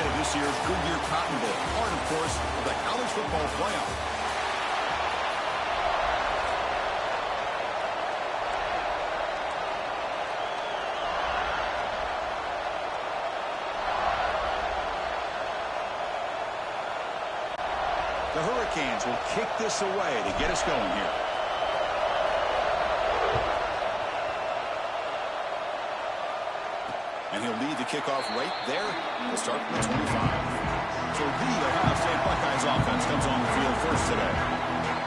highlight of this year's Goodyear Cotton Bowl, part, of course, of the college football playoff. The Hurricanes will kick this away to get us going here. And he'll lead the kickoff right there. We'll start from the 25. So the Ohio State Buckeyes offense comes on the field first today.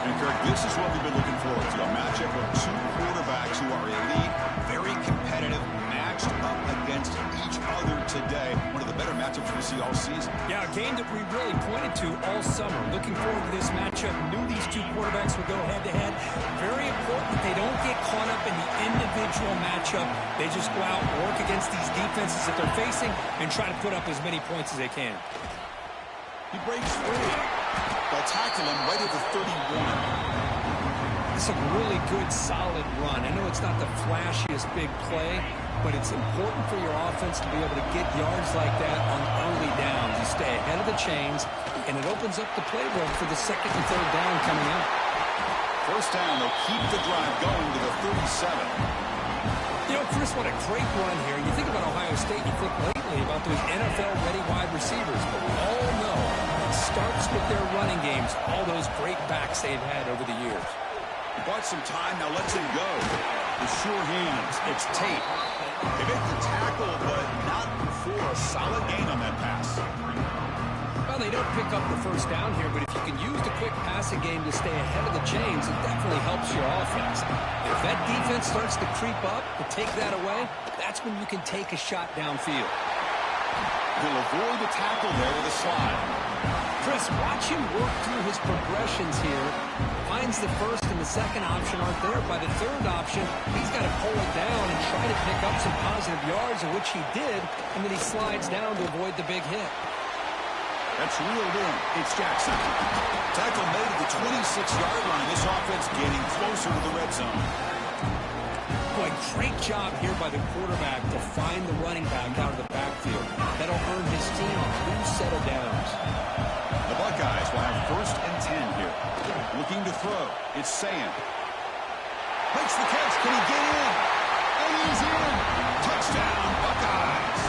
And Kirk, this is what we've been looking forward to. A matchup of two quarterbacks who are elite, very competitive, matched up against each other today. One of the better matchups we see all season. Yeah, a game that we really pointed to all summer. Looking forward to this matchup. Knew these two quarterbacks would go head-to-head. Very important that they don't get caught up in the individual matchup. They just go out and work against these defenses that they're facing and try to put up as many points as they can. He breaks free. They'll tackle him right at the 31. It's a really good, solid run. I know it's not the flashiest big play, but it's important for your offense to be able to get yards like that on early downs. You stay ahead of the chains, and it opens up the playbook for the second and third down coming up. First down, they'll keep the drive going to the 37. You know, Chris, what a great run here. You think about Ohio State, you think lately about those NFL-ready wide receivers, but we all know it starts with their running games, all those great backs they've had over the years. He bought some time, now lets him go. The sure hands, it's Tate. They make the tackle, but not before a solid gain on that pass. Well, they don't pick up the first down here, but if you can use the quick passing game to stay ahead of the chains, it definitely helps your offense. If that defense starts to creep up, to take that away, that's when you can take a shot downfield. He'll avoid the tackle there with a slide. Chris, watch him work through his progressions here. Finds the first and the second option aren't there. By the third option, he's got to pull it down and try to pick up some positive yards, of which he did, and then he slides down to avoid the big hit. That's reeled in. It's Jackson. Tackle made at the 26-yard line. This offense getting closer to the red zone. Boy, great job here by the quarterback to find the running back out of the backfield. That'll earn his team a new set of downs. The Buckeyes will have first and 10 here. Looking to throw. It's Sayin. Makes the catch. Can he get in? And he's in. Touchdown, Buckeyes.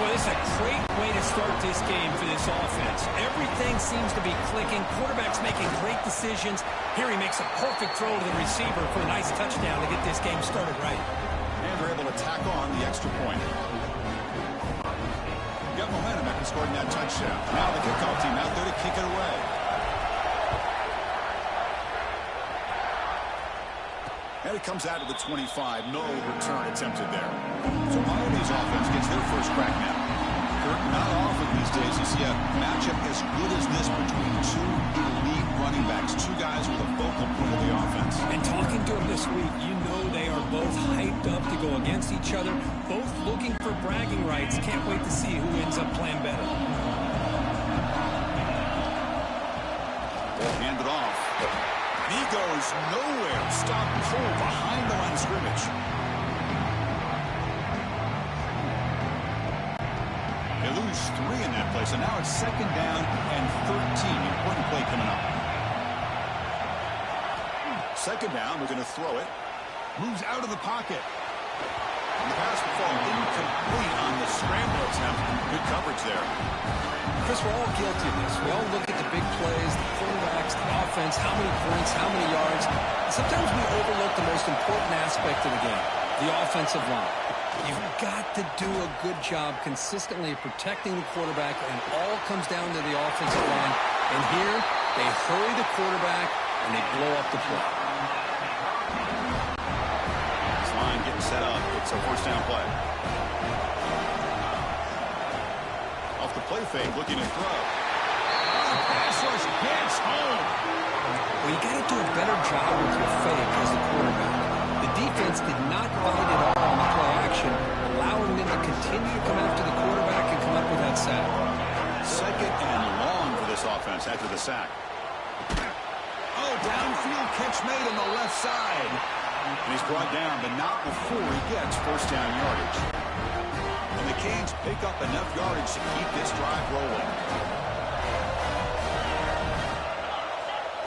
Well, this is a great way to start this game for this offense. Everything seems to be clicking. Quarterback's making great decisions. Here he makes a perfect throw to the receiver for a nice touchdown to get this game started right. And they're able to tack on the extra point. Got momentum after scoring that touchdown. Now the kickoff team out there to kick it away. And it comes out to the 25. No return attempted there. So Miami's offense gets their first crack now. Kirk, not often these days you see a matchup as good as this between two elite running backs, two guys with a focal point of the offense. And talking to him this week, you know they are both hyped up to go against each other, both looking for bragging rights. Can't wait to see who ends up playing better. They'll hand it off. He goes nowhere. Stop pull behind the line of scrimmage. They lose 3 in that play, so now it's second down and 13. Important play coming up. Second down, we're going to throw it. Moves out of the pocket. And the pass will fall incomplete on the scramble attempt. Good coverage there. Chris, we're all guilty of this. We all look at the big plays, the quarterbacks, the offense, how many points, how many yards. Sometimes we overlook the most important aspect of the game, the offensive line. You've got to do a good job consistently protecting the quarterback, and it all comes down to the offensive line. And here, they hurry the quarterback, and they blow up the play. This line getting set up. It's a first down play. Off the play fake, looking to throw. Pass rush gets home. Well, you got to do a better job with your fake as a quarterback. The defense did not bite at all on the play action, allowing them to continue to come after the quarterback and come up with that sack. Second and long for this offense after the sack. Oh, downfield catch made on the left side. And he's brought down, but not before he gets first down yardage. And the Canes pick up enough yardage to keep this drive rolling.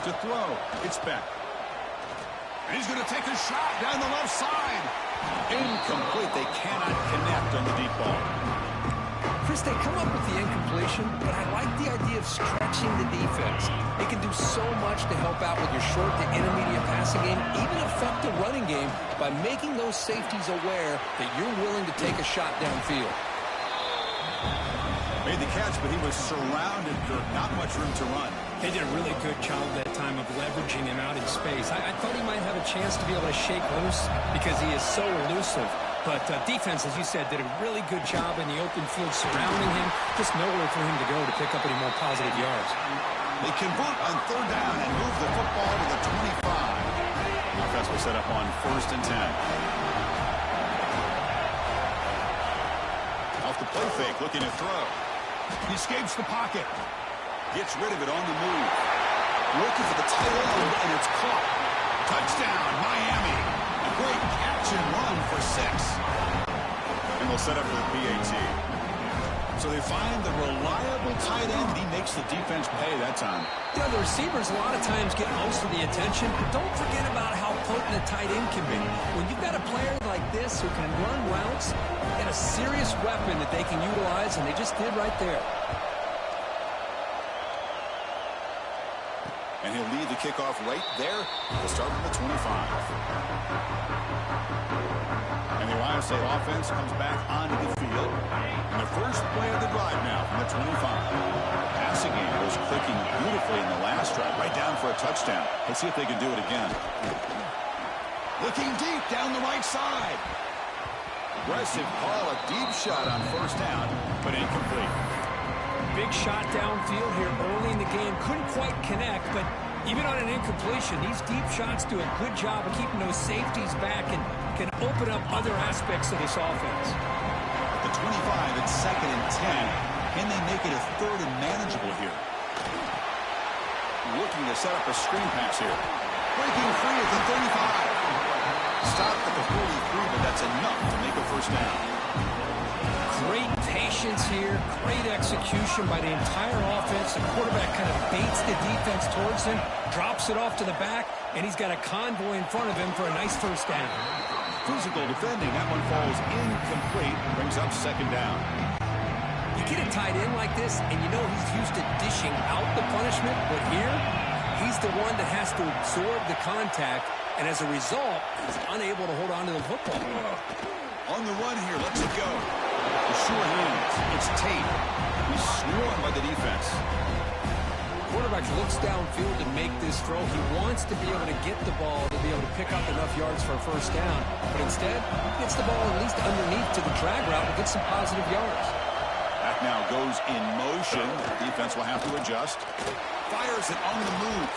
To throw, it's Beck. And he's going to take a shot down the left side. Incomplete. They cannot connect on the deep ball. Chris, they come up with the incompletion, but I like the idea of stretching the defense. It can do so much to help out with your short to intermediate passing game, even affect the running game by making those safeties aware that you're willing to take a shot downfield. Made the catch, but he was surrounded, Kirk. Not much room to run. They did a really good job that time of leveraging him out in space. I thought he might have a chance to be able to shake loose because he is so elusive. But defense, as you said, did a really good job in the open field surrounding him. Just nowhere for him to go to pick up any more positive yards. They convert on third down and move the football to the 25. The offense will set up on 1st and 10. Off the play fake, looking to throw. He escapes the pocket. Gets rid of it on the move. Looking for the tight end, and it's caught. Touchdown, Miami. A great catch and run for 6. And they'll set up for the PAT. So they find the reliable tight end. He makes the defense pay that time. Yeah, the receivers a lot of times get most of the attention, but don't forget about how potent a tight end can be. When you've got a player like this who can run routes, you got a serious weapon that they can utilize, and they just did right there. And he'll lead the kickoff right there. He'll start from the 25. And the Ohio State offense comes back onto the field. And the first play of the drive now from the 25. The passing game was clicking beautifully in the last drive, right down for a touchdown. Let's see if they can do it again. Looking deep down the right side. Aggressive call, a deep shot on 1st down, but incomplete. Big shot downfield here early in the game. Couldn't quite connect, but even on an incompletion, these deep shots do a good job of keeping those safeties back and can open up other aspects of this offense. The 25, it's 2nd and 10. Can they make it a 3rd and manageable here? Looking to set up a screen pass here. Breaking free at the 35. Stopped at the 43, but that's enough to make a 1st down. Great patience here, great execution by the entire offense. The quarterback kind of baits the defense towards him, drops it off to the back, and he's got a convoy in front of him for a nice 1st down. Physical defending, that one falls incomplete, brings up 2nd down. You get a tight end like this, and you know he's used to dishing out the punishment, but here, he's the one that has to absorb the contact, and as a result, he's unable to hold on to the football. On the run here, lets it go. The sure hands. It's Tate. He's swarmed by the defense. Quarterback looks downfield to make this throw. He wants to be able to get the ball to be able to pick up enough yards for a 1st down. But instead, he gets the ball at least underneath to the drag route and gets some positive yards. Back now goes in motion. The defense will have to adjust. Fires it on the move.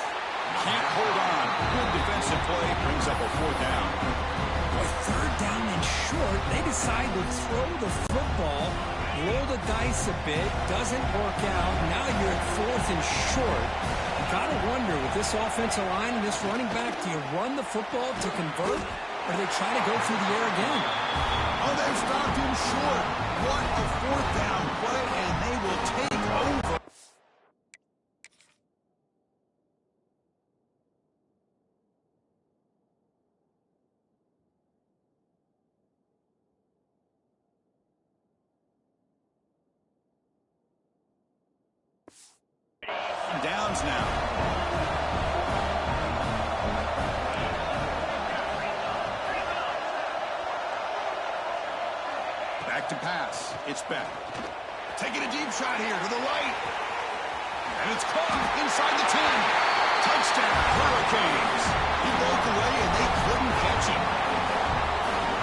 Can't hold on. Good defensive play. Brings up a 4th down. With 3rd down and short, they decide to throw the football, roll the dice a bit, doesn't work out. Now you're at 4th and short. You got to wonder, with this offensive line and this running back, do you run the football to convert, or do they try to go through the air again? Oh, they've stopped him short. What a 4th down play, and they will take over. Downs now. Back to pass. It's Beck. Taking a deep shot here to the right. And it's caught inside the 10. Touchdown, Hurricanes. He broke away and they couldn't catch him.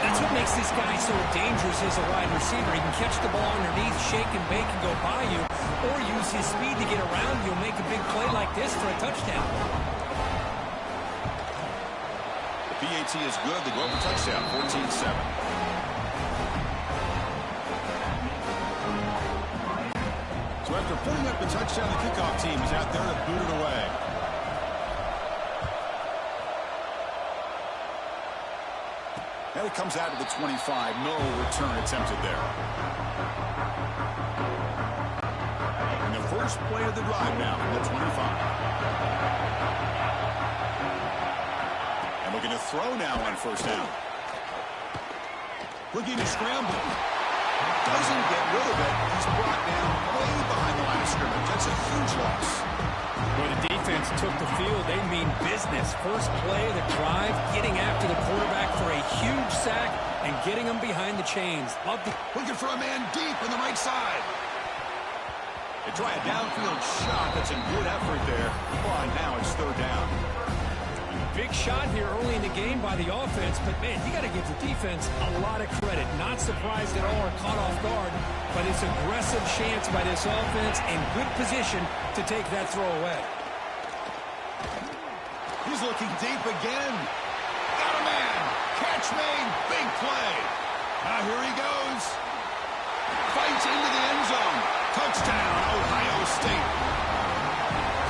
That's what makes this guy so dangerous as a wide receiver. He can catch the ball underneath, shake and bake, and go by you, or use his speed to get around you and make a big play like this for a touchdown. The PAT is good. They go up a touchdown, 14-7. So after putting up a touchdown, the kickoff team is out there to boot it away. And it comes out to the 25. No return attempted there. And the first play of the drive now from the 25. And looking to throw now on first down. Looking to scramble. Doesn't get rid of it. He's brought down way behind the line of scrimmage. That's a huge loss. When the defense took the field, they mean business. First play of the drive, getting after the quarterback for a huge sack and getting him behind the chains. Looking for a man deep on the right side. They try a downfield shot. That's a good effort there. Oh, and now it's third down. Big shot here early in the game by the offense, but, man, you got to give the defense a lot of credit. Not surprised at all or caught off guard, but it's aggressive chance by this offense in good position to take that throw away. He's looking deep again. Got a man. Catch made. Big play. Now here he goes. Fights into the end zone. Touchdown, Ohio State.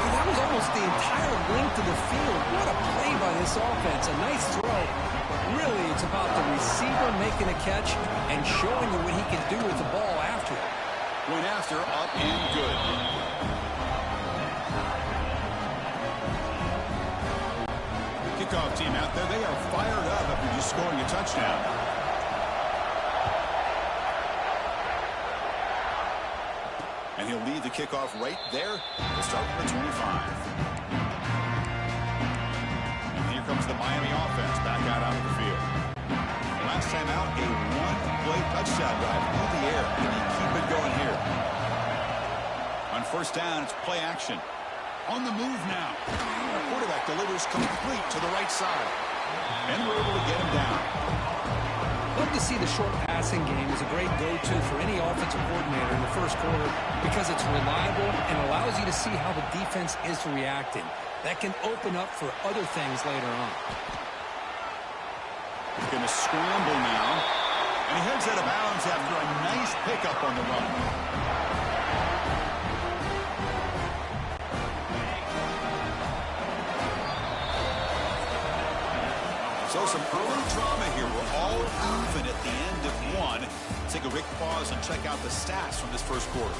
That was almost the entire length of the field. What a play by this offense. A nice throw. But really, it's about the receiver making a catch and showing you what he can do with the ball after it. Went after, up and good. Kickoff team out there. They are fired up after just scoring a touchdown. And he'll lead the kickoff right there to start with the 25. And here comes the Miami offense back out onto the field. Last time out, a one-play touchdown drive through the air. And they keep it going here. On first down, it's play action. On the move now. The quarterback delivers complete to the right side. And we're able to get him down. Love to see the short passing game is a great go-to for any offensive coordinator in the first quarter because it's reliable and allows you to see how the defense is reacting. That can open up for other things later on. He's going to scramble now. And he heads out of bounds after a nice pickup on the run. So some early drama here. We're all even at the end of one. Take a quick pause and check out the stats from this first quarter.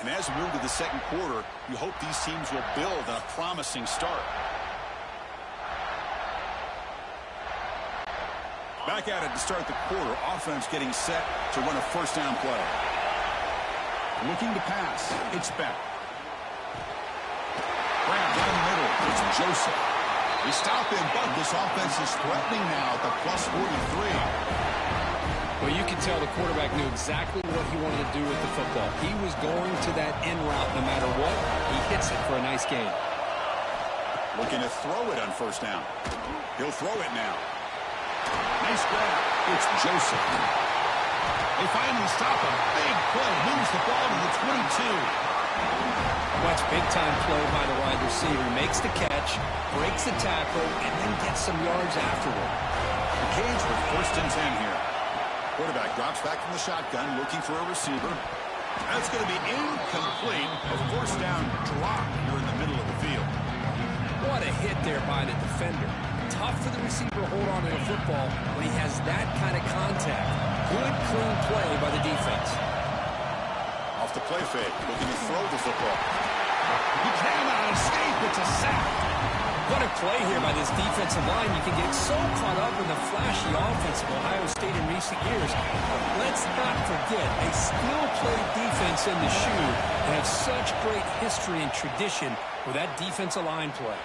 And as we move to the second quarter, you hope these teams will build on a promising start. Back at it to start the quarter. Offense getting set to run a first down play. Looking to pass. It's back. Grab down the middle. It's Joseph. They stop him, but this offense is threatening now at the plus 43. Well, you can tell the quarterback knew exactly what he wanted to do with the football. He was going to that end route no matter what. He hits it for a nice gain. Looking to throw it on first down. He'll throw it now. Nice grab. It's Joseph. They finally stop him. Big play. Moves the ball to the 22. Watch big-time play by the wide receiver. Makes the catch, breaks the tackle, and then gets some yards afterward. The Canes with first and 10 here. Quarterback drops back from the shotgun, looking for a receiver. That's going to be incomplete. A first down drop here in the middle of the field. What a hit there by the defender. Tough for the receiver to hold on to the football when he has that kind of contact. Good, clean play by the defense. Off the play fake, looking to throw the football. He cannot escape. It's a sack. What a play here by this defensive line. You can get so caught up in the flashy offense of Ohio State in recent years. But let's not forget, a skill-played defense in the shoe and have such great history and tradition with that defensive line play.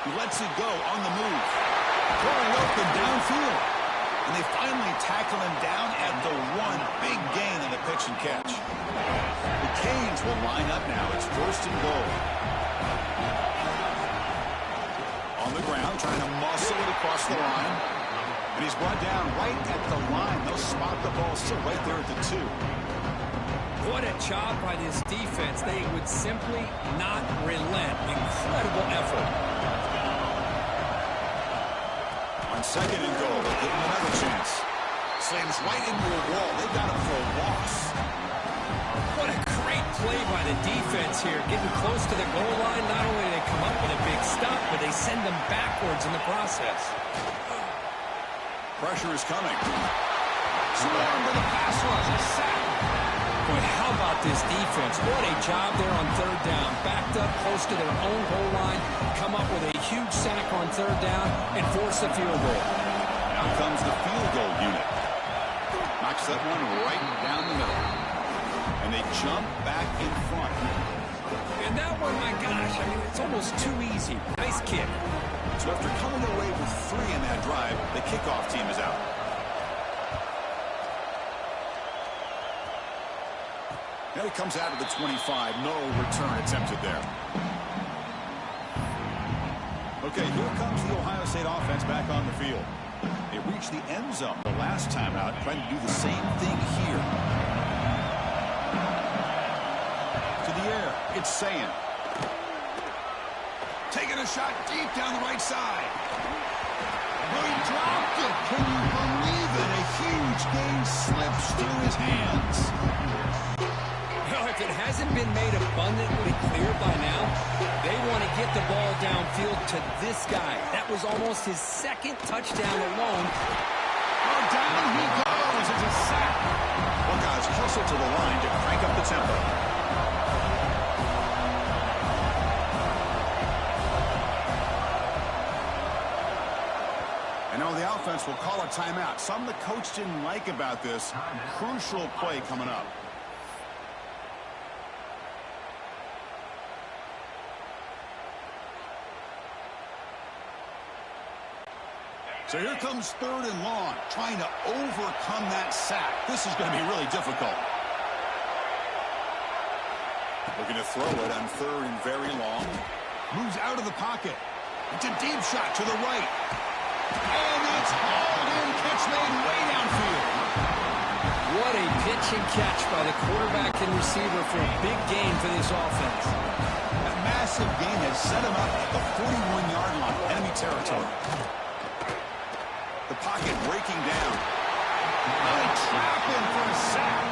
He lets it go on the move. Throwing open downfield. And they finally tackle him down at the one. Big gain on the pitch and catch. The Canes will line up now. It's first and goal. On the ground, trying to muscle it across the line. And he's brought down right at the line. They'll spot the ball still right there at the 2. What a job by this defense. They would simply not relent. Incredible effort. On second and goal, they'll give him another chance. Slams right into a wall. They got him for a loss. What a great play by the defense here. Getting close to the goal line, not only do they come up with a big stop, but they send them backwards in the process. Pressure is coming. Swarmed with a pass rush. A sack. Boy, how about this defense? What a job there on third down. Backed up close to their own goal line, come up with a huge sack on third down, and force a field goal. Now comes the field goal unit. Knocks that one right down the middle. And they jump back in front. And that one, my gosh, I mean, it's almost too easy. Nice kick. So after coming away with 3 in that drive, the kickoff team is out. Now he comes out of the 25. No return attempted there. Okay, here comes the Ohio State offense back on the field. They reached the end zone the last time out, trying to do the same thing here. To the air, it's Sayin. Taking a shot deep down the right side. Oh, he dropped it. Can you believe it? A huge gain slips through his hands. Well, if it hasn't been made abundantly clear by now, they want to get the ball downfield to this guy. That was almost his second touchdown alone. Oh, down he goes. It's a sack. Buckeyes hustle to the line to crank up the tempo. And now the offense will call a timeout. Something the coach didn't like about this. Crucial play coming up. So here comes 3rd and long, trying to overcome that sack. This is going to be really difficult. Looking to throw it on 3rd and very long. Moves out of the pocket. It's a deep shot to the right. And it's hauled in. Catch made way downfield. What a pitch and catch by the quarterback and receiver for a big gain for this offense. That massive gain has set him up at the 41-yard line, enemy territory. The pocket breaking down. They trap him for a sack.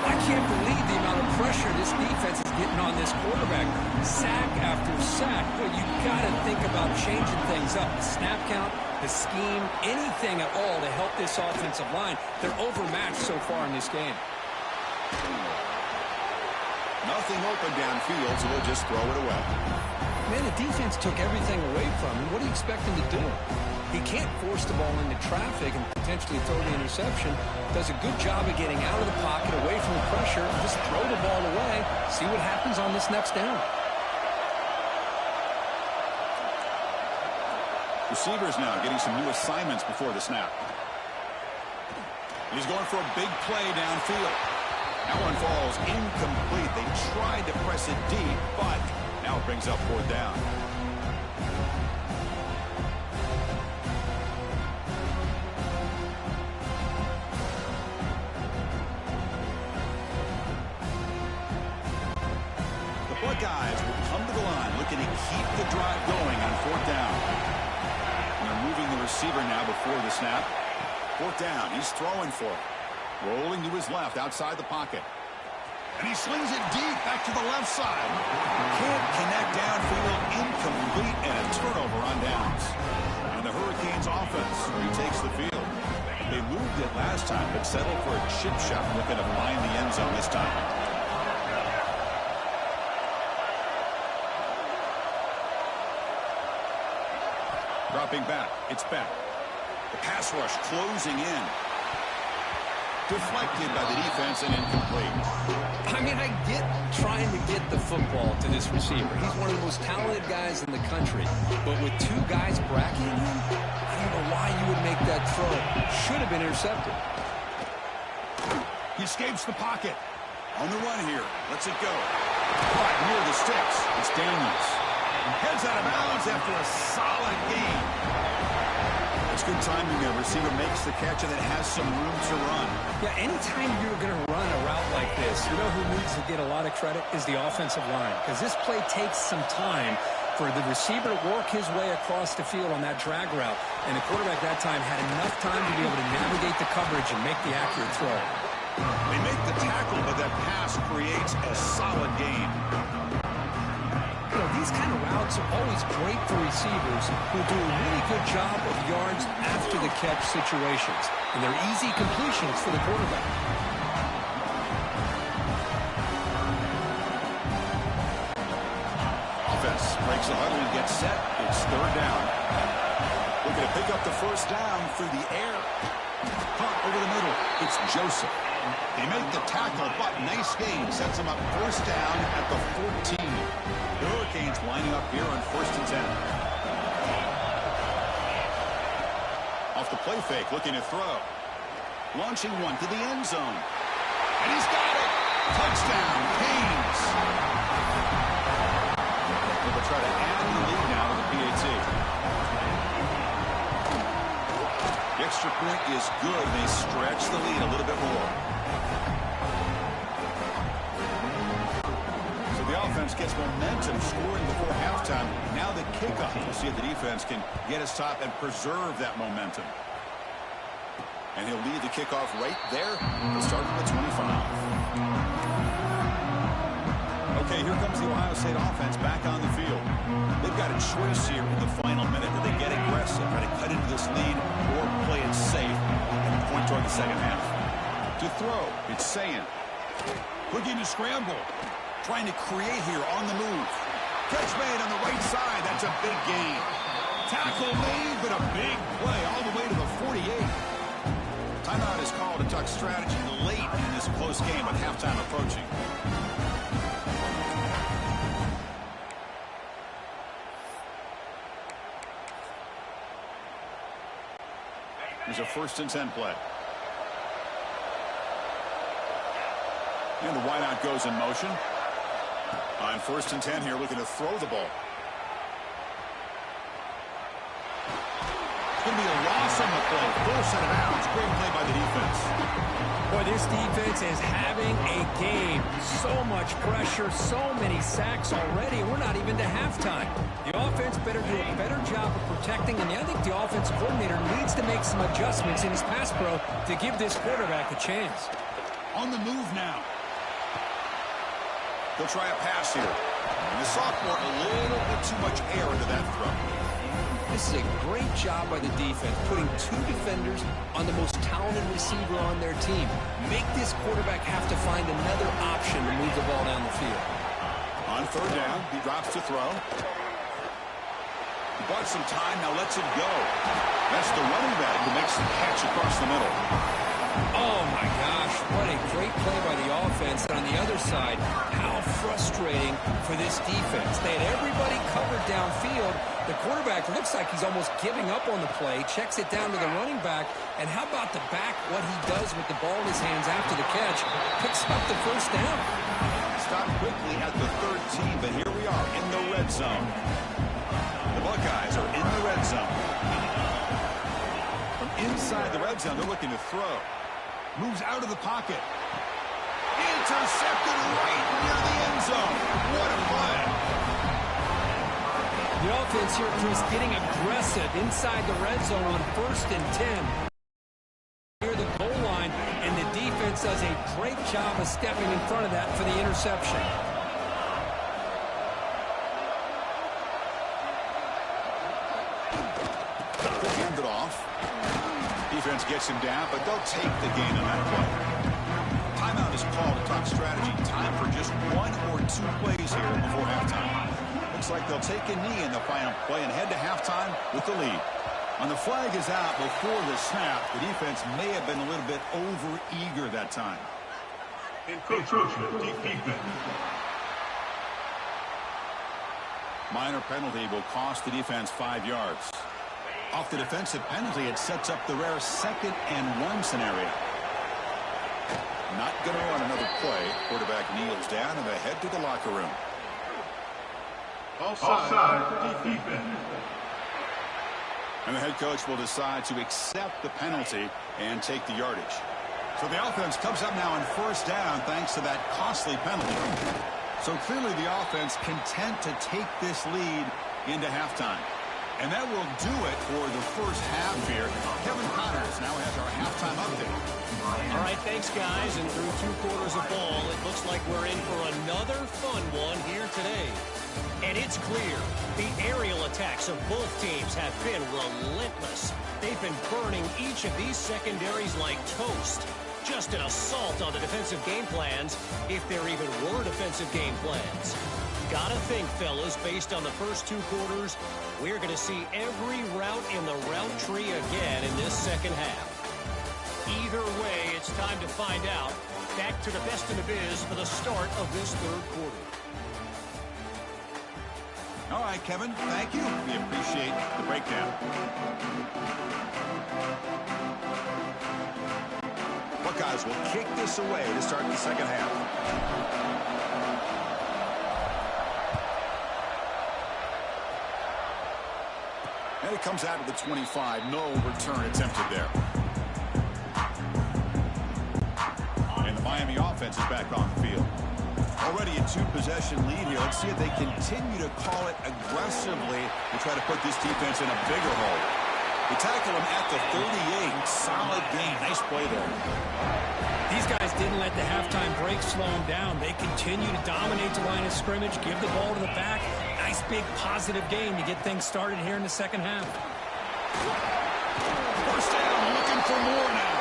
I can't believe the amount of pressure this defense is getting on this quarterback. Sack after sack. Well, you've got to think about changing things up. The snap count, the scheme, anything at all to help this offensive line. They're overmatched so far in this game. Nothing open downfield, so they'll just throw it away. Man, the defense took everything away from him. What do you expect him to do? He can't force the ball into traffic and potentially throw the interception. Does a good job of getting out of the pocket, away from the pressure. Just throw the ball away. See what happens on this next down. Receivers now getting some new assignments before the snap. He's going for a big play downfield. That one falls incomplete. They tried to press it deep, but now it brings up 4th down. Buckeyes will come to the line looking to keep the drive going on 4th down. And they're moving the receiver now before the snap. 4th down. He's throwing for it. Rolling to his left outside the pocket. And he slings it deep back to the left side. Can't connect downfield. Incomplete and a turnover on downs. And the Hurricanes offense retakes the field. They moved it last time but settled for a chip shot looking to find the end zone this time. Dropping back. It's back. The pass rush closing in. Deflected by the defense and incomplete. I mean, I get trying to get the football to this receiver. He's one of the most talented guys in the country. But with 2 guys bracketing him, I don't know why you would make that throw. Should have been intercepted. He escapes the pocket. On the run here. Lets it go. Caught near the sticks. It's Daniels. Heads out of bounds after a solid gain. It's good timing there. Receiver makes the catch and it has some room to run. Yeah, anytime you're going to run a route like this, you know who needs to get a lot of credit is the offensive line. Because this play takes some time for the receiver to work his way across the field on that drag route. And the quarterback that time had enough time to be able to navigate the coverage and make the accurate throw. They make the tackle, but that pass creates a solid gain. You know, these kind of routes are always great for receivers who do a really good job of yards after the catch situations. And they're easy completions for the quarterback. Offense breaks the huddle and gets set. It's third down. Looking to pick up the first down through the air. Punt over the middle. It's Joseph. They make the tackle, but nice gain. Sets them up first down at the 14. The Hurricanes lining up here on 1st and 10. Off the play fake, looking to throw. Launching one to the end zone. And he's got it. Touchdown, Canes. They'll try to add the lead now to the PAT. The extra point is good. They stretch the lead a little bit more. So the offense gets momentum, scoring before halftime. Now the kickoff. We'll see if the defense can get his top and preserve that momentum. And he'll lead the kickoff right there. He'll start from the 25. Okay, here comes the Ohio State offense back on the field. They've got a choice here in the final minute. Do they get aggressive, try to cut into this lead, or play it safe and point toward the second half? To throw, it's Sayin. Looking to scramble. Trying to create here on the move. Catch made on the right side. That's a big gain. Tackle made, but a big play all the way to the 48. Timeout is called to talk strategy late in this close game with halftime approaching. There's a 1st and 10 play. And the wideout goes in motion. On 1st and 10 here, looking to throw the ball. It's going to be a loss on the play. Full set of downs. Great play by the defense. Boy, this defense is having a game. So much pressure, so many sacks already. We're not even to halftime. The offense better do a better job of protecting, and I think the offensive coordinator needs to make some adjustments in his pass pro to give this quarterback a chance. On the move now. They'll try a pass here. And the sophomore, a little bit too much air into that throw. This is a great job by the defense, putting 2 defenders on the most talented receiver on their team. Make this quarterback have to find another option to move the ball down the field. On 3rd down, he drops to throw. He bought some time, now lets it go. That's the running back who makes the catch across the middle. Oh, my gosh. What a great play by the offense. And on the other side, how frustrating for this defense. They had everybody covered downfield. The quarterback looks like he's almost giving up on the play, checks it down to the running back. And how about the back, what he does with the ball in his hands after the catch? Picks up the first down. Stopped quickly at the 13, but here we are in the red zone. The Buckeyes are in the red zone. From inside the red zone, they're looking to throw. Moves out of the pocket. Intercepted right near the end zone. What a play. The offense here, Chris, getting aggressive inside the red zone on 1st and 10. Near the goal line, and the defense does a great job of stepping in front of that for the interception. They hand it off. Defense gets him down, but they'll take the gain on that play. Timeout is called to talk strategy. Time for just 1 or 2 plays here before halftime. Looks like they'll take a knee in the final play and head to halftime with the lead. And the flag is out before the snap. The defense may have been a little bit over-eager that time. Encroachment defense. Minor penalty will cost the defense 5 yards. Off the defensive penalty, it sets up the rare 2nd and 1 scenario. Not going to run another play. Quarterback kneels down and they head to the locker room. Offside defense. And the head coach will decide to accept the penalty and take the yardage. So the offense comes up now on 1st down thanks to that costly penalty. So clearly the offense content to take this lead into halftime. And that will do it for the first half here. Kevin Connors now has our halftime update. All right, thanks, guys. And through 2 quarters of ball, it looks like we're in for another fun one here today. And it's clear, the aerial attacks of both teams have been relentless. They've been burning each of these secondaries like toast. Just an assault on the defensive game plans, if there even were defensive game plans. Gotta think, fellas, based on the first 2 quarters, we're going to see every route in the route tree again in this second half. Either way, it's time to find out. Back to the best in the biz for the start of this 3rd quarter. All right, Kevin, thank you. We appreciate the breakdown. Buckeyes will kick this away to start the second half. And it comes out of the 25. No return attempted there. And the Miami offense is back on the field. Already a 2-possession lead here. Let's see if they continue to call it aggressively to try to put this defense in a bigger hole. They tackle him at the 38. Solid game. Nice play there. These guys didn't let the halftime break slow them down. They continue to dominate the line of scrimmage, give the ball to the back. Nice big positive game to get things started here in the second half. First down, looking for more now.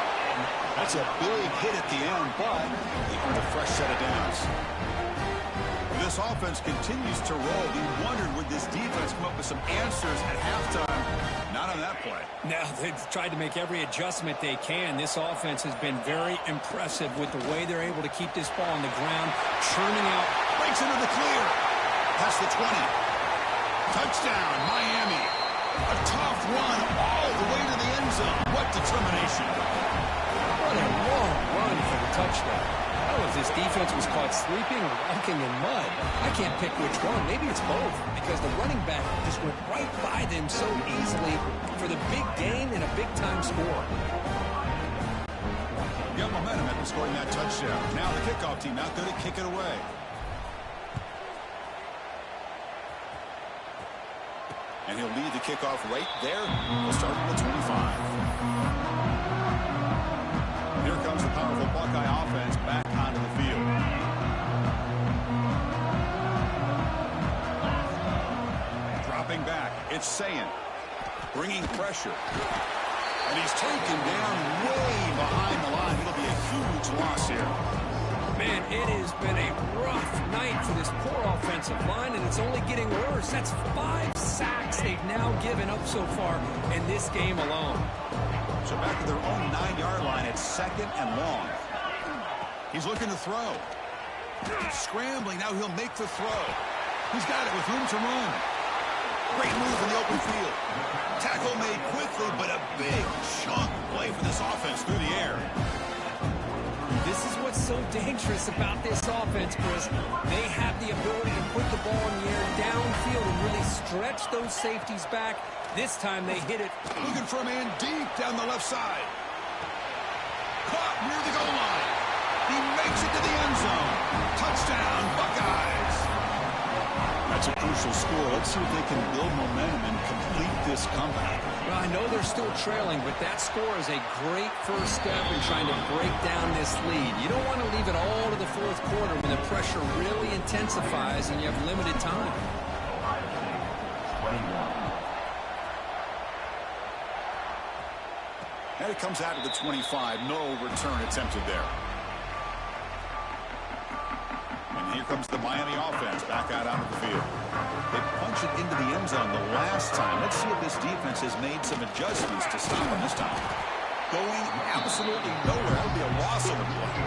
That's a big hit at the end, but they earned a fresh set of downs. This offense continues to roll. We wondered, would this defense come up with some answers at halftime? Not on that play. Now, they've tried to make every adjustment they can. This offense has been very impressive with the way they're able to keep this ball on the ground, churning out. Breaks into the clear. That's the 20. Touchdown, Miami. A tough run all the way to the end zone. What determination. What a long run for the touchdown. I don't know if this defense was caught sleeping or walking in mud. I can't pick which one. Maybe it's both, because the running back just went right by them so easily for the big gain and a big-time score. Got momentum after scoring that touchdown. Now the kickoff team out there to kick it away. And he'll lead the kickoff right there. We'll start at the 25. Here comes the powerful Buckeye offense back onto the field. Dropping back, it's Sayin. Bringing pressure. And he's taken down way behind the line. It'll be a huge loss here. Man, it has been a rough night for this poor offensive line, and it's only getting worse. That's 5 sacks they've now given up so far in this game alone. So back to their own 9-yard line at 2nd and long. He's looking to throw. Scrambling, now he'll make the throw. He's got it with room to run. Great move in the open field. Tackle made quickly, but a big chunk play for this offense through the air. This is what's so dangerous about this offense, Chris. They have the ability to put the ball in the air downfield and really stretch those safeties back. This time they hit it. Looking for a man deep down the left side. Caught near the goal line. He makes it to the end zone. Touchdown, Buckeyes. That's a crucial score. Let's see if they can build momentum and complete this comeback. Well, I know they're still trailing, but that score is a great first step in trying to break down this lead. You don't want to leave it all to the 4th quarter when the pressure really intensifies and you have limited time. And it comes out of the 25. No return attempted there. And here comes the Miami offense back out onto the field. They punched it into the end zone the last time. Let's see if this defense has made some adjustments to stop them this time. Going absolutely nowhere. That'll be a loss of the play.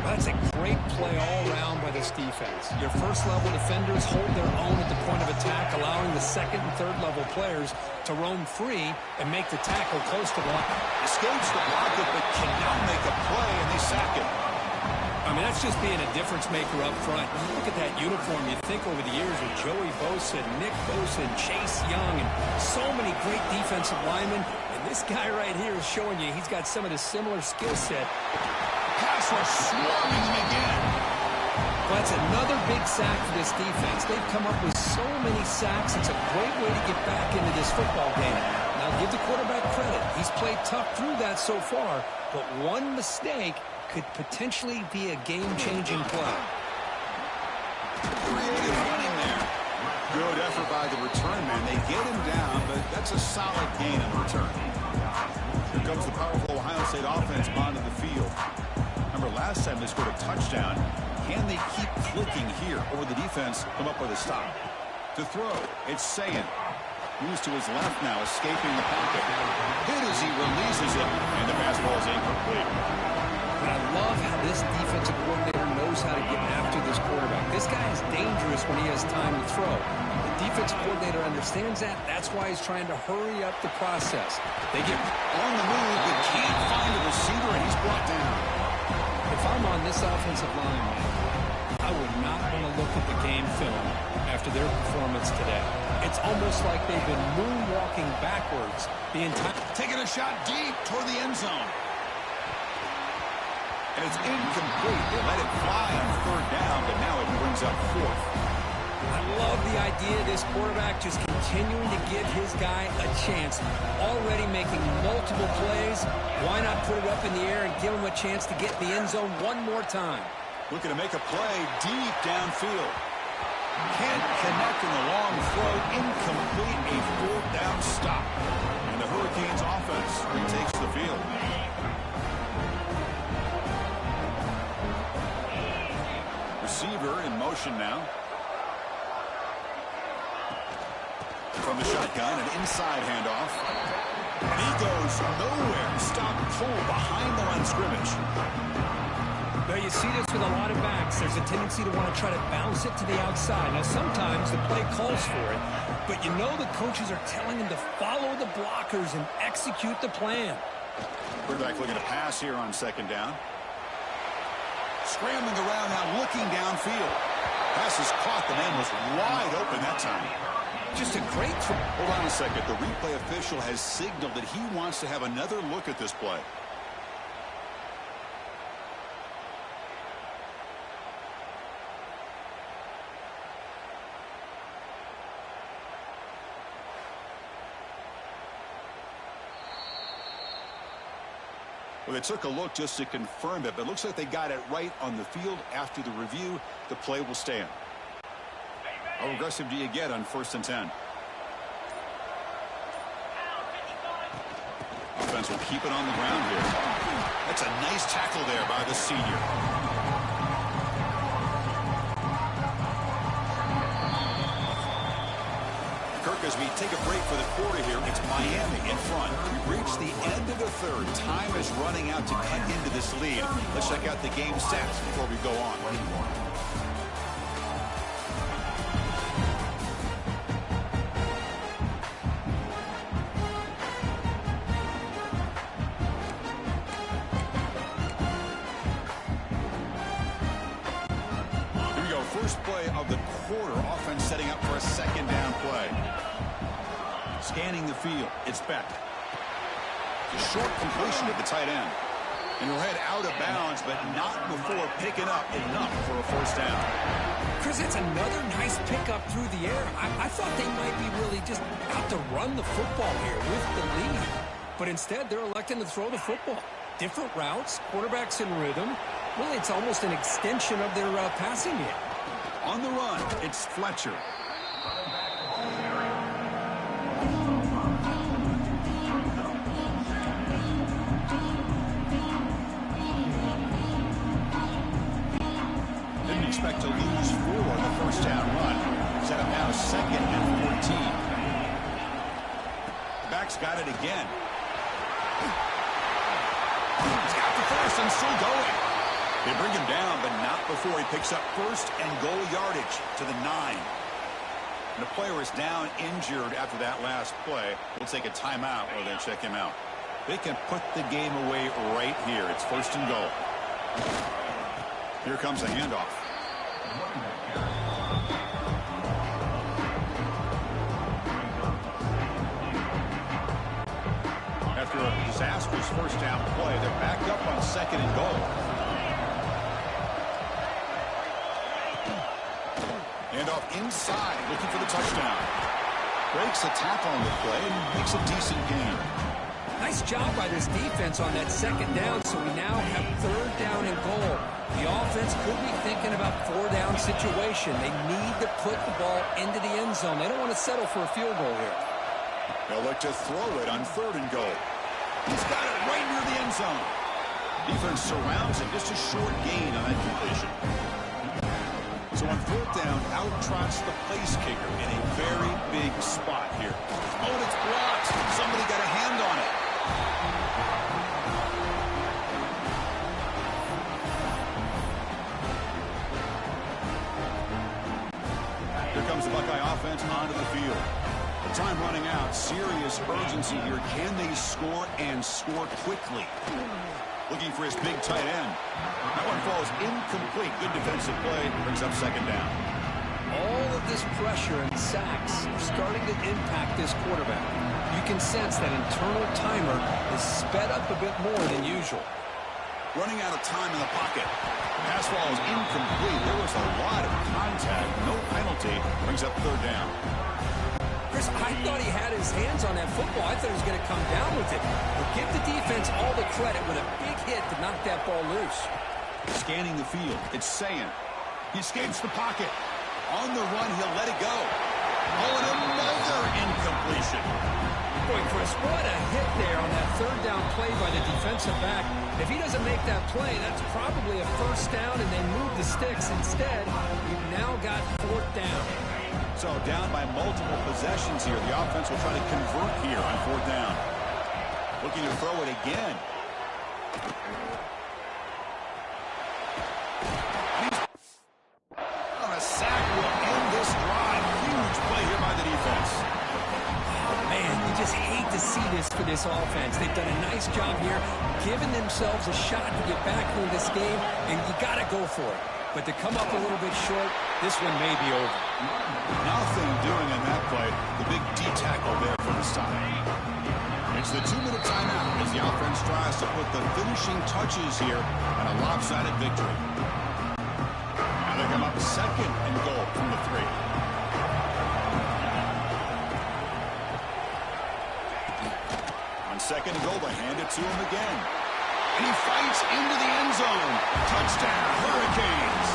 That's a great play all around by this defense. Your first-level defenders hold their own at the point of attack, allowing the second and third-level players to roam free and make the tackle close to block. Escapes the pocket, but can now make a play, and they sack it. I mean, that's just being a difference maker up front. You look at that uniform, you think over the years with Joey Bosa, Nick Bosa, and Chase Young, and so many great defensive linemen. And this guy right here is showing you he's got some of the similar skill set. Pass rush swarming them again. Well, that's another big sack for this defense. They've come up with so many sacks. It's a great way to get back into this football game. Now, give the quarterback credit. He's played tough through that so far, but one mistake could potentially be a game-changing play. Creative running there. Good effort by the return man. They get him down, but that's a solid gain in the return. Here comes the powerful Ohio State offense onto the field. Remember, last time they scored a touchdown. Can they keep clicking here, or the defense come up with a stop? To throw, it's Sayin. Moves to his left now, escaping the pocket. Hit as he releases it, and the pass ball is incomplete. But I love how this defensive coordinator knows how to get after this quarterback. This guy is dangerous when he has time to throw. The defensive coordinator understands that. That's why he's trying to hurry up the process. They get On the move, but can't find a receiver, and he's brought down. If I'm on this offensive line, I would not want to look at the game film after their performance today. It's almost like they've been moonwalking backwards the entire... Taking a shot deep toward the end zone. And it's incomplete. They let it fly on third down, but now it brings up fourth. I love the idea of this quarterback just continuing to give his guy a chance. Already making multiple plays. Why not put it up in the air and give him a chance to get in the end zone one more time? Looking to make a play deep downfield. Can't connect in the long throw. Incomplete, a fourth down stop. And the Hurricanes offense retakes the field. Receiver in motion now. From the shotgun, an inside handoff. And he goes nowhere. Stop pull behind the line of scrimmage. Well, you see this with a lot of backs. There's a tendency to want to try to bounce it to the outside. Now, sometimes the play calls for it, but you know the coaches are telling them to follow the blockers and execute the plan. Quarterback looking to pass here on second down. Scrambling around now, looking downfield. Pass is caught. The man was wide open that time. Just a great throw. Hold on a second. The replay official has signaled that he wants to have another look at this play. Well, they took a look just to confirm it, but it looks like they got it right on the field. After the review, the play will stand. How aggressive do you get on 1st and 10? Offense will keep it on the ground here. That's a nice tackle there by the senior. Kirk, as we take a break for the quarter here, it's Miami in front. We've reached the end of the third. Time is running out to cut into this lead. Let's check out the game stats before we go on. First play of the quarter. Offense setting up for a second down play. Scanning the field. It's Beck. A short completion to the tight end. And he'll head out of bounds, but not before picking up enough for a first down. Chris, it's another nice pickup through the air. I thought they might be really just out to run the football here with the lead. But instead, they're electing to throw the football. Different routes, quarterbacks in rhythm. Really, it's almost an extension of their passing game. On the run, it's Fletcher. Didn't expect to lose 4 on the first down run. Set up now 2nd and 14. The back's got it again. He's got the first and still going. They bring him down, but not before he picks up first and goal yardage to the 9. And the player is down injured after that last play. We'll take a timeout while they check him out. They can put the game away right here. It's 1st and goal. Here comes a handoff. After a disastrous first down play, they're back up on 2nd and goal. Handoff inside, looking for the touchdown. Breaks a tackle on the play and makes a decent gain. Nice job by this defense on that second down, so we now have third down and goal. The offense could be thinking about four-down situation. They need to put the ball into the end zone. They don't want to settle for a field goal here. They'll look to throw it on third and goal. He's got it right near the end zone. Defense surrounds him, just a short gain on that completion. So on fourth down, out trots the place kicker in a very big spot here. Oh, and it's blocked. Somebody got a hand on it. Here comes the Buckeye offense onto the field. The time running out. Serious urgency here. Can they score and score quickly? Looking for his big tight end. That one falls incomplete. Good defensive play. Brings up second down. All of this pressure and sacks are starting to impact this quarterback. You can sense that internal timer is sped up a bit more than usual. Running out of time in the pocket. Pass ball is incomplete. There was a lot of contact. No penalty. Brings up third down. Chris, I thought he had his hands on that football. I thought he was going to come down with it. But give the defense all the credit with a big hit to knock that ball loose. Scanning the field. It's Sayin. He escapes the pocket. On the run, he'll let it go. Oh, and another incompletion. Boy, Chris, what a hit there on that third down play by the defensive back. If he doesn't make that play, that's probably a first down, and they move the sticks. Instead, we've now got fourth down. So down by multiple possessions here. The offense will try to convert here on fourth down. Looking to throw it again. On a sack will end this drive. Huge play here by the defense. Man, you just hate to see this for this offense. They've done a nice job here, giving themselves a shot to get back into this game, and you got to go for it. But to come up a little bit short, this one may be over. Nothing doing on that play. The big D tackle there for his time. It's the 2-minute timeout as the offense tries to put the finishing touches here on a lopsided victory. Now they come up second and goal from the 3. On second and goal, they hand it to him again. And he fights into the end zone. Touchdown, Hurricanes.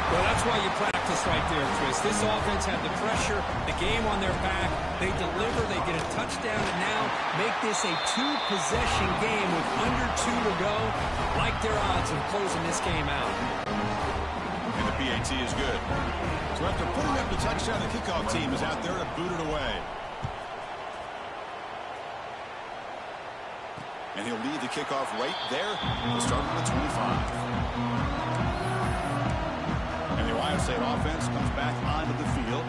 Well, that's why you practice right there, Chris. This offense had the pressure, the game on their back. They deliver, they get a touchdown, and now make this a 2-possession game with under 2 to go. Like their odds of closing this game out. And the PAT is good. So after putting up the touchdown, the kickoff team is out there to boot it away. And he'll lead the kickoff right there. We'll start from the 25. And the Ohio State offense comes back onto the field.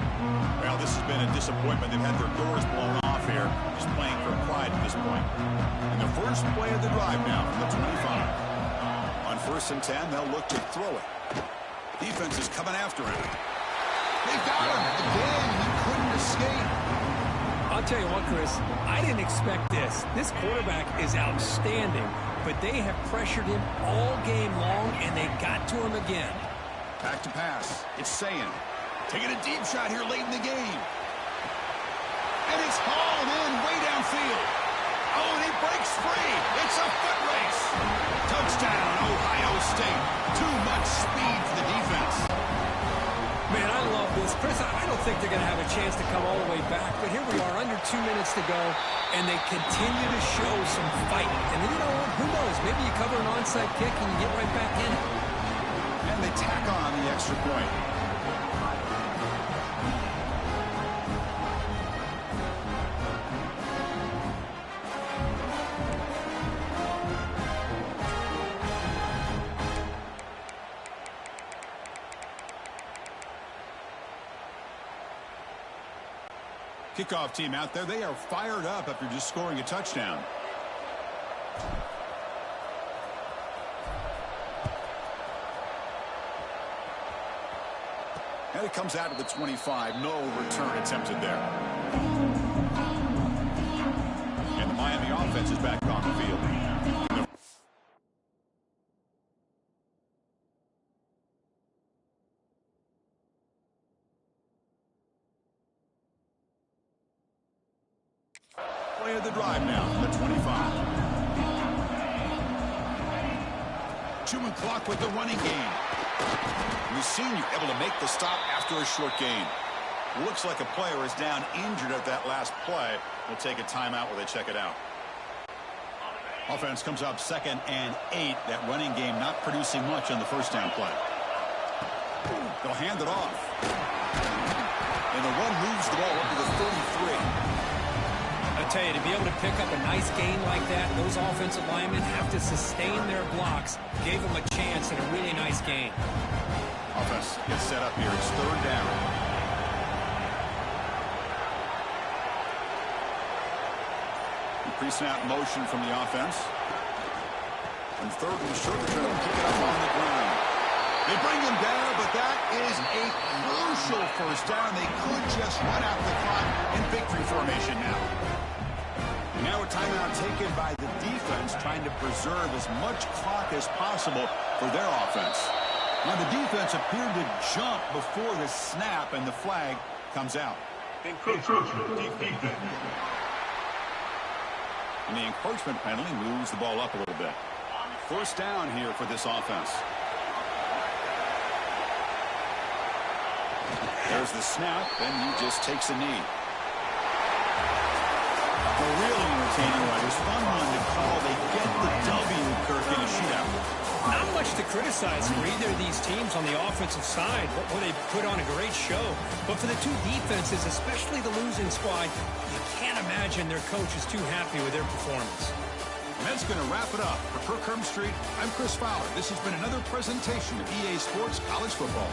Well, this has been a disappointment. They've had their doors blown off here, just playing for pride at this point. And the first play of the drive now from the 25. On 1st and 10, they'll look to throw it. Defense is coming after him. They got him again. He couldn't escape. I'll tell you what, Chris, I didn't expect this. This quarterback is outstanding, but they have pressured him all game long, and they got to him again. Back to pass. It's Sayin. Taking a deep shot here late in the game. And it's hauled in way downfield. Oh, and he breaks free. It's a foot race. Touchdown, Ohio State. Too much speed for the defense. Man, I love this. Chris, I don't think they're going to have a chance to come all the way back, but here we are, under 2 minutes to go, and they continue to show some fight. And you know what? Who knows? Maybe you cover an onside kick and you get right back in it. And they tack on the extra point. Kickoff team out there, they are fired up after just scoring a touchdown. And it comes out of the 25. No return attempted there. And the Miami offense is back on the field. Play of the drive now from the 25. Chewing clock with the running game. The senior able to make the stop after a short gain. Looks like a player is down injured at that last play. We'll take a timeout while they check it out. Offense comes up 2nd and 8. That running game not producing much on the first down play. They'll hand it off. And the run moves the ball up to the 33. I tell you, to be able to pick up a nice gain like that, those offensive linemen have to sustain their blocks. Gave them a chance at a really nice gain. Offense gets set up here. It's 3rd down. Pre-snap motion from the offense. And 3rd and short, they're going to pick it up on the ground. They bring him down, but that is a crucial first down. They could just run out the clock in victory formation now. Now a timeout taken by the defense, trying to preserve as much clock as possible for their offense. Now the defense appeared to jump before the snap, and the flag comes out. Encroachment defeated. And the encroachment penalty moves the ball up a little bit. First down here for this offense. There's the snap, and he just takes a knee. A really entertaining one. It was fun one to call. They get the W, Kirk, in a shootout. Not much to criticize for either of these teams on the offensive side, where they put on a great show. But for the two defenses, especially the losing squad, you can't imagine their coach is too happy with their performance. And that's going to wrap it up. For Kirk Herbstreit, I'm Chris Fowler. This has been another presentation of EA Sports College Football.